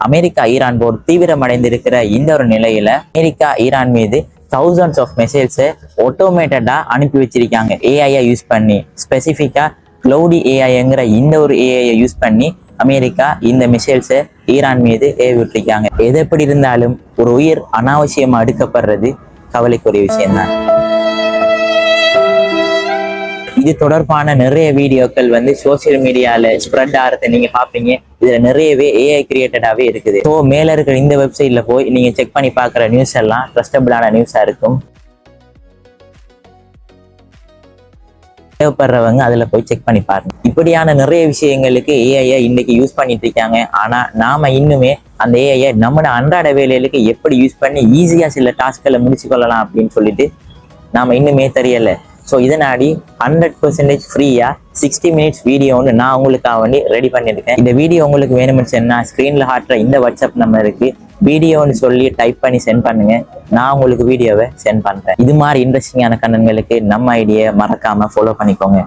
America Iran போர் தீவிரமடைந்திருக்கிற இந்த ஒரு நிலையில அமெரிக்கா ஈரான் மீது thousands ஆஃப் மிசைல்ஸை ஆட்டோமேட்டடா அனுப்பி வச்சிருக்காங்க. ஏஐயை யூஸ் பண்ணி, ஸ்பெசிஃபிக்கா க்ளௌடி ஏஐங்கிற இந்த ஒரு ஏஐயை யூஸ் பண்ணி அமெரிக்கா இந்த மிசைல்ஸை ஈரான் மீது ஏவி விட்டுருக்காங்க. எது எப்படி இருந்தாலும் ஒரு உயிர் அனாவசியமா எடுக்கப்படுறது கவலைக்குரிய விஷயம்தான். இது தொடர்பான நிறைய வீடியோக்கள் சோசியல் மீடியால ஸ்ப்ரெட் ஆகிறத நீங்க பாப்பீங்க. இதுல நிறையவே ஏஐ கிரியேட்டடாவே இருக்குது. ஸோ மேல இருக்கிற இந்த வெப்சைட்ல போய் நீங்க செக் பண்ணி பாக்குற நியூஸ் எல்லாம் ட்ரஸ்டபிளான நியூஸா இருக்கும். தேவைப்படுறவங்க அதுல போய் செக் பண்ணி பாருங்க. இப்படியான நிறைய விஷயங்களுக்கு ஏஐயை இன்னைக்கு யூஸ் பண்ணிட்டு இருக்காங்க. ஆனா நாம இன்னுமே அந்த ஏஐயை நம்மளோட அன்றாட வேலைகளுக்கு எப்படி யூஸ் பண்ணி ஈஸியா சில டாஸ்க்களை முடிச்சு கொள்ளலாம் அப்படின்னு சொல்லிட்டு நாம இன்னுமே தெரியல. ஸோ இதனாடி 100% ஃப்ரீயா 60 மினிட்ஸ் வீடியோ நான் உங்களுக்காக வேண்டி ரெடி பண்ணியிருக்கேன். இந்த வீடியோ உங்களுக்கு வேணும்னு ஸ்க்ரீன்ல காட்டுற இந்த வாட்ஸ்அப் நம்பருக்கு வீடியோன்னு சொல்லி டைப் பண்ணி சென்ட் பண்ணுங்க. நான் உங்களுக்கு வீடியோவை சென்ட் பண்றேன். இது மாதிரி இன்ட்ரெஸ்டிங்கான கண்டென்ட்களுக்கு நம்ம ஐடியை மறக்காம ஃபாலோ பண்ணிக்கோங்க.